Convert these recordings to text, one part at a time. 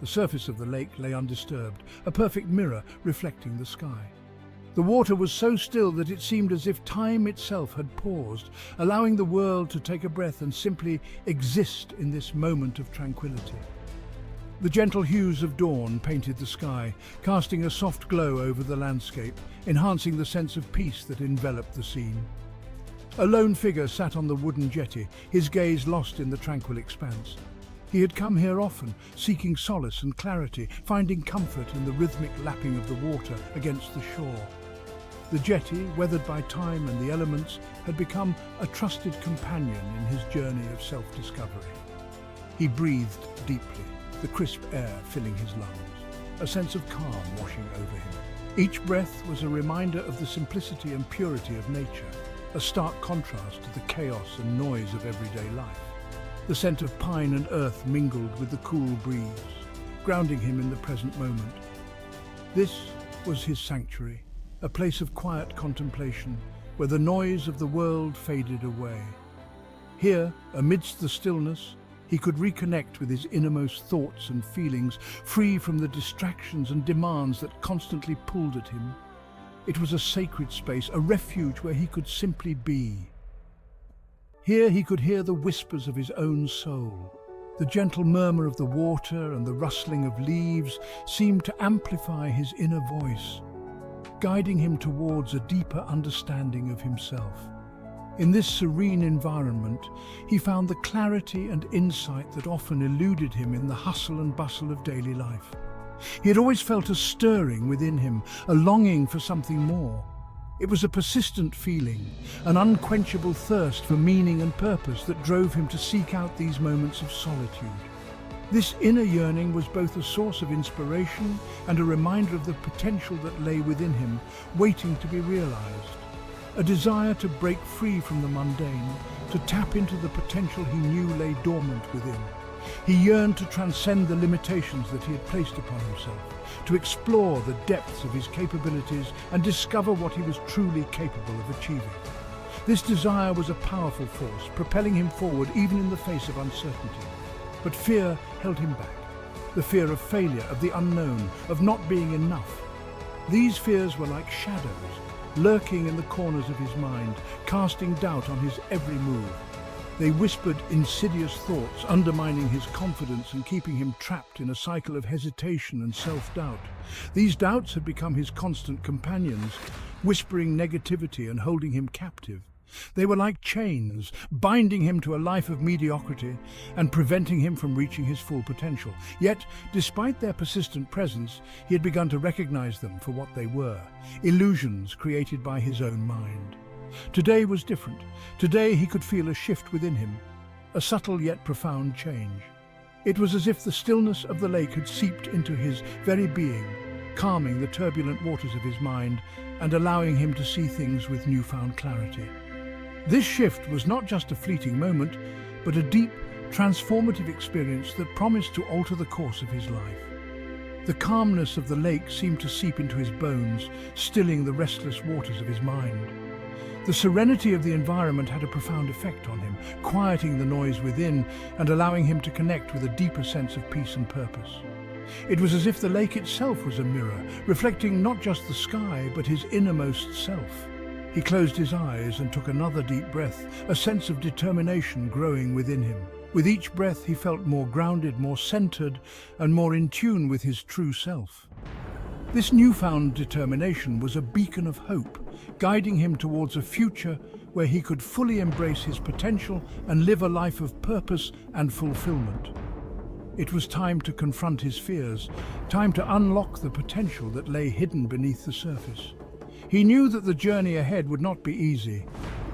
The surface of the lake lay undisturbed, a perfect mirror reflecting the sky. The water was so still that it seemed as if time itself had paused, allowing the world to take a breath and simply exist in this moment of tranquility. The gentle hues of dawn painted the sky, casting a soft glow over the landscape, enhancing the sense of peace that enveloped the scene. A lone figure sat on the wooden jetty, his gaze lost in the tranquil expanse. He had come here often, seeking solace and clarity, finding comfort in the rhythmic lapping of the water against the shore. The jetty, weathered by time and the elements, had become a trusted companion in his journey of self-discovery. He breathed deeply, the crisp air filling his lungs, a sense of calm washing over him. Each breath was a reminder of the simplicity and purity of nature, a stark contrast to the chaos and noise of everyday life. The scent of pine and earth mingled with the cool breeze, grounding him in the present moment. This was his sanctuary, a place of quiet contemplation, where the noise of the world faded away. Here, amidst the stillness, he could reconnect with his innermost thoughts and feelings, free from the distractions and demands that constantly pulled at him. It was a sacred space, a refuge where he could simply be. Here he could hear the whispers of his own soul. The gentle murmur of the water and the rustling of leaves seemed to amplify his inner voice, guiding him towards a deeper understanding of himself. In this serene environment, he found the clarity and insight that often eluded him in the hustle and bustle of daily life. He had always felt a stirring within him, a longing for something more. It was a persistent feeling, an unquenchable thirst for meaning and purpose that drove him to seek out these moments of solitude. This inner yearning was both a source of inspiration and a reminder of the potential that lay within him, waiting to be realized. A desire to break free from the mundane, to tap into the potential he knew lay dormant within. He yearned to transcend the limitations that he had placed upon himself, to explore the depths of his capabilities and discover what he was truly capable of achieving. This desire was a powerful force, propelling him forward even in the face of uncertainty. But fear held him back. The fear of failure, of the unknown, of not being enough. These fears were like shadows, lurking in the corners of his mind, casting doubt on his every move. They whispered insidious thoughts, undermining his confidence and keeping him trapped in a cycle of hesitation and self-doubt. These doubts had become his constant companions, whispering negativity and holding him captive. They were like chains, binding him to a life of mediocrity and preventing him from reaching his full potential. Yet, despite their persistent presence, he had begun to recognize them for what they were, illusions created by his own mind. Today was different. Today he could feel a shift within him, a subtle yet profound change. It was as if the stillness of the lake had seeped into his very being, calming the turbulent waters of his mind and allowing him to see things with newfound clarity. This shift was not just a fleeting moment, but a deep, transformative experience that promised to alter the course of his life. The calmness of the lake seemed to seep into his bones, stilling the restless waters of his mind. The serenity of the environment had a profound effect on him, quieting the noise within and allowing him to connect with a deeper sense of peace and purpose. It was as if the lake itself was a mirror, reflecting not just the sky, but his innermost self. He closed his eyes and took another deep breath, a sense of determination growing within him. With each breath, he felt more grounded, more centered, and more in tune with his true self. This newfound determination was a beacon of hope, guiding him towards a future where he could fully embrace his potential and live a life of purpose and fulfillment. It was time to confront his fears, time to unlock the potential that lay hidden beneath the surface. He knew that the journey ahead would not be easy,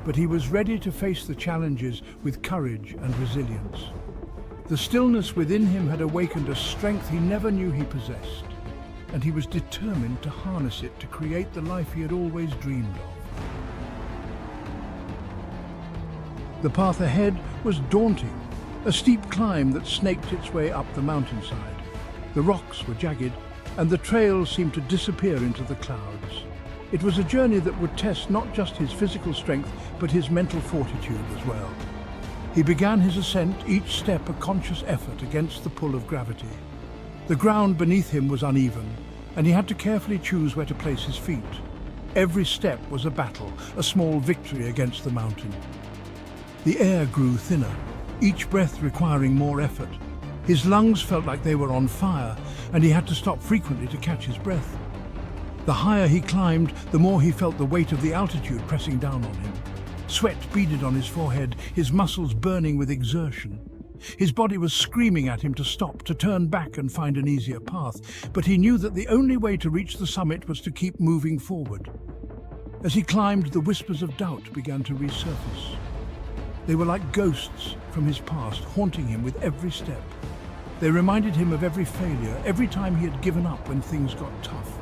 but he was ready to face the challenges with courage and resilience. The stillness within him had awakened a strength he never knew he possessed, and he was determined to harness it to create the life he had always dreamed of. The path ahead was daunting, a steep climb that snaked its way up the mountainside. The rocks were jagged, and the trail seemed to disappear into the clouds. It was a journey that would test not just his physical strength, but his mental fortitude as well. He began his ascent, each step a conscious effort against the pull of gravity. The ground beneath him was uneven, and he had to carefully choose where to place his feet. Every step was a battle, a small victory against the mountain. The air grew thinner, each breath requiring more effort. His lungs felt like they were on fire, and he had to stop frequently to catch his breath. The higher he climbed, the more he felt the weight of the altitude pressing down on him. Sweat beaded on his forehead, his muscles burning with exertion. His body was screaming at him to stop, to turn back and find an easier path, but he knew that the only way to reach the summit was to keep moving forward. As he climbed, the whispers of doubt began to resurface. They were like ghosts from his past, haunting him with every step. They reminded him of every failure, every time he had given up when things got tough.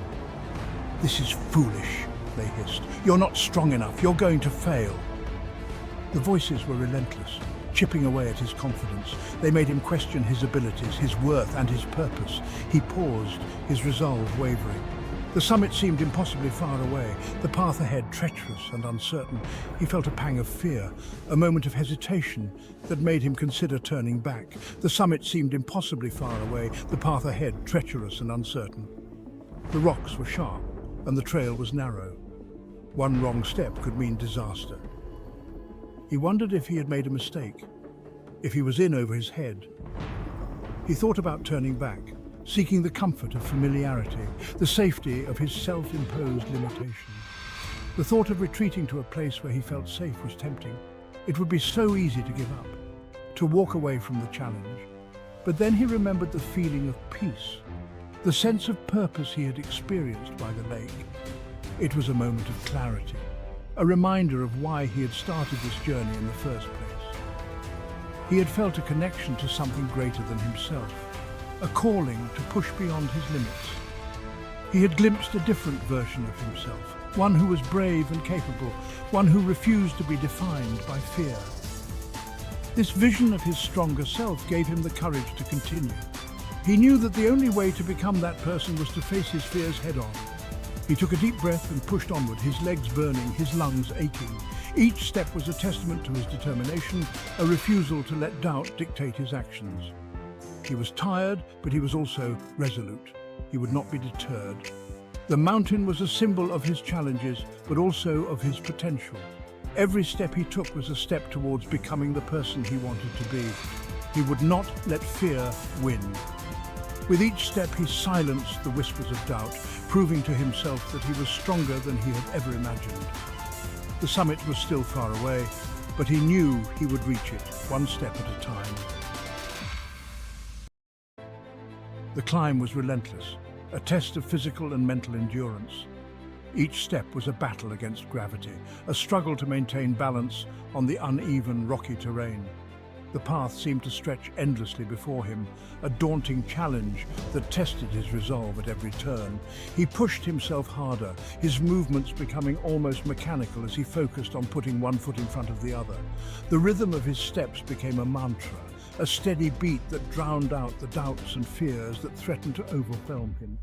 "This is foolish," they hissed. "You're not strong enough. You're going to fail." The voices were relentless, chipping away at his confidence. They made him question his abilities, his worth, and his purpose. He paused, his resolve wavering. The summit seemed impossibly far away, the path ahead treacherous and uncertain. He felt a pang of fear, a moment of hesitation that made him consider turning back. The summit seemed impossibly far away, the path ahead treacherous and uncertain. The rocks were sharp, and the trail was narrow. One wrong step could mean disaster. He wondered if he had made a mistake, if he was in over his head. He thought about turning back, seeking the comfort of familiarity, the safety of his self-imposed limitations. The thought of retreating to a place where he felt safe was tempting. It would be so easy to give up, to walk away from the challenge. But then he remembered the feeling of peace, the sense of purpose he had experienced by the lake. It was a moment of clarity, a reminder of why he had started this journey in the first place. He had felt a connection to something greater than himself, a calling to push beyond his limits. He had glimpsed a different version of himself, one who was brave and capable, one who refused to be defined by fear. This vision of his stronger self gave him the courage to continue. He knew that the only way to become that person was to face his fears head-on. He took a deep breath and pushed onward, his legs burning, his lungs aching. Each step was a testament to his determination, a refusal to let doubt dictate his actions. He was tired, but he was also resolute. He would not be deterred. The mountain was a symbol of his challenges, but also of his potential. Every step he took was a step towards becoming the person he wanted to be. He would not let fear win. With each step, he silenced the whispers of doubt, proving to himself that he was stronger than he had ever imagined. The summit was still far away, but he knew he would reach it, one step at a time. The climb was relentless, a test of physical and mental endurance. Each step was a battle against gravity, a struggle to maintain balance on the uneven, rocky terrain. The path seemed to stretch endlessly before him, a daunting challenge that tested his resolve at every turn. He pushed himself harder, his movements becoming almost mechanical as he focused on putting one foot in front of the other. The rhythm of his steps became a mantra, a steady beat that drowned out the doubts and fears that threatened to overwhelm him.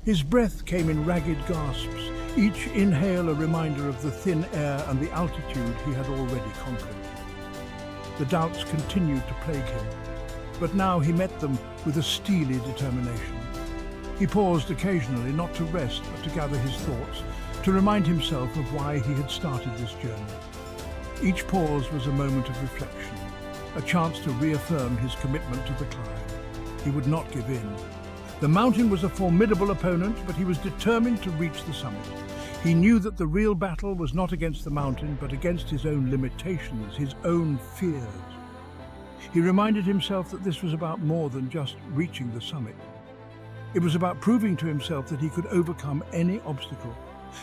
His breath came in ragged gasps, each inhale a reminder of the thin air and the altitude he had already conquered. The doubts continued to plague him, but now he met them with a steely determination. He paused occasionally, not to rest, but to gather his thoughts, to remind himself of why he had started this journey. Each pause was a moment of reflection, a chance to reaffirm his commitment to the climb. He would not give in. The mountain was a formidable opponent, but he was determined to reach the summit. He knew that the real battle was not against the mountain, but against his own limitations, his own fears. He reminded himself that this was about more than just reaching the summit. It was about proving to himself that he could overcome any obstacle,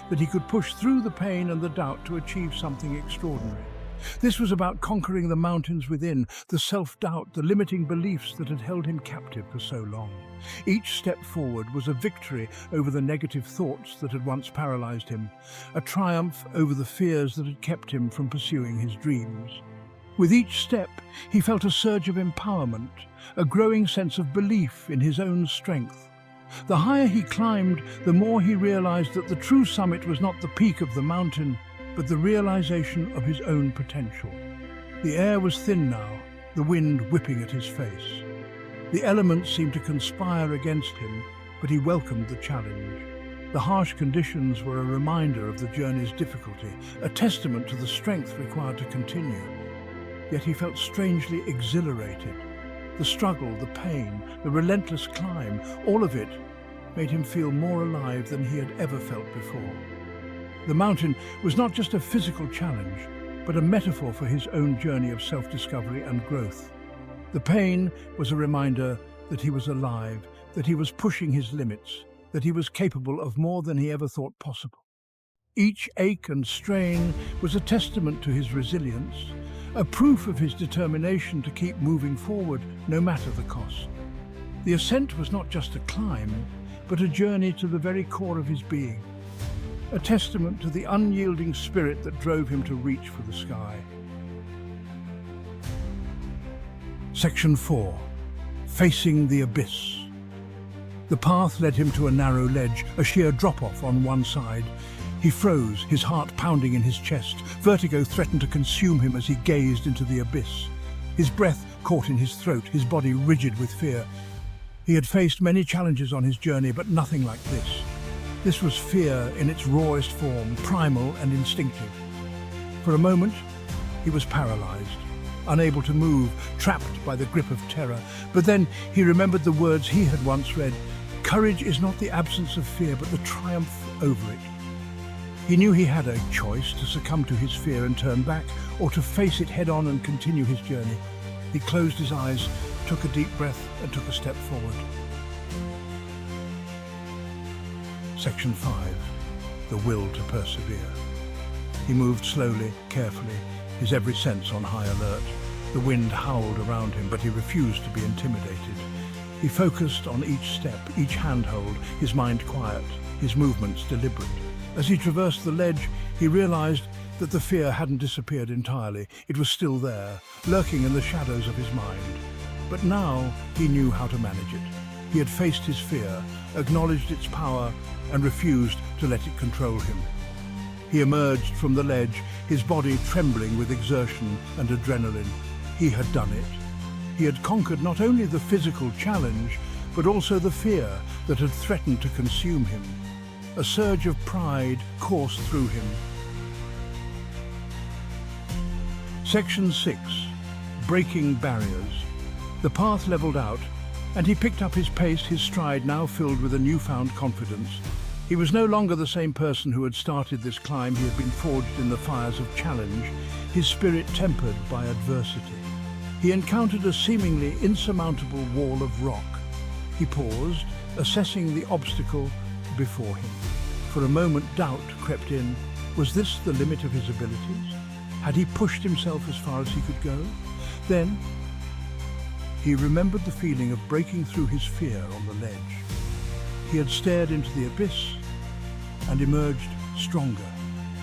that he could push through the pain and the doubt to achieve something extraordinary. This was about conquering the mountains within, the self-doubt, the limiting beliefs that had held him captive for so long. Each step forward was a victory over the negative thoughts that had once paralyzed him, a triumph over the fears that had kept him from pursuing his dreams. With each step, he felt a surge of empowerment, a growing sense of belief in his own strength. The higher he climbed, the more he realized that the true summit was not the peak of the mountain, but the realization of his own potential. The air was thin now, the wind whipping at his face. The elements seemed to conspire against him, but he welcomed the challenge. The harsh conditions were a reminder of the journey's difficulty, a testament to the strength required to continue. Yet he felt strangely exhilarated. The struggle, the pain, the relentless climb, all of it made him feel more alive than he had ever felt before. The mountain was not just a physical challenge, but a metaphor for his own journey of self-discovery and growth. The pain was a reminder that he was alive, that he was pushing his limits, that he was capable of more than he ever thought possible. Each ache and strain was a testament to his resilience, a proof of his determination to keep moving forward no matter the cost. The ascent was not just a climb, but a journey to the very core of his being, a testament to the unyielding spirit that drove him to reach for the sky. Section 4. Facing the Abyss. The path led him to a narrow ledge, a sheer drop-off on one side. He froze, his heart pounding in his chest. Vertigo threatened to consume him as he gazed into the abyss. His breath caught in his throat, his body rigid with fear. He had faced many challenges on his journey, but nothing like this. This was fear in its rawest form, primal and instinctive. For a moment, he was paralyzed, unable to move, trapped by the grip of terror. But then he remembered the words he had once read: "Courage is not the absence of fear, but the triumph over it." He knew he had a choice: to succumb to his fear and turn back, or to face it head-on and continue his journey. He closed his eyes, took a deep breath, and took a step forward. Section 5. The will to persevere. He moved slowly, carefully, his every sense on high alert. The wind howled around him, but he refused to be intimidated. He focused on each step, each handhold, his mind quiet, his movements deliberate. As he traversed the ledge, he realized that the fear hadn't disappeared entirely. It was still there, lurking in the shadows of his mind. But now he knew how to manage it. He had faced his fear, acknowledged its power, and refused to let it control him. He emerged from the ledge, his body trembling with exertion and adrenaline. He had done it. He had conquered not only the physical challenge, but also the fear that had threatened to consume him. A surge of pride coursed through him. Section 6. Breaking barriers. The path leveled out, and he picked up his pace, his stride now filled with a newfound confidence. He was no longer the same person who had started this climb. He had been forged in the fires of challenge, his spirit tempered by adversity. He encountered a seemingly insurmountable wall of rock. He paused, assessing the obstacle before him. For a moment, doubt crept in. Was this the limit of his abilities? Had he pushed himself as far as he could go? Then he remembered the feeling of breaking through his fear on the ledge. He had stared into the abyss and emerged stronger.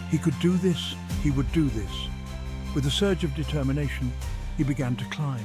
He could do this, he would do this. With a surge of determination, he began to climb.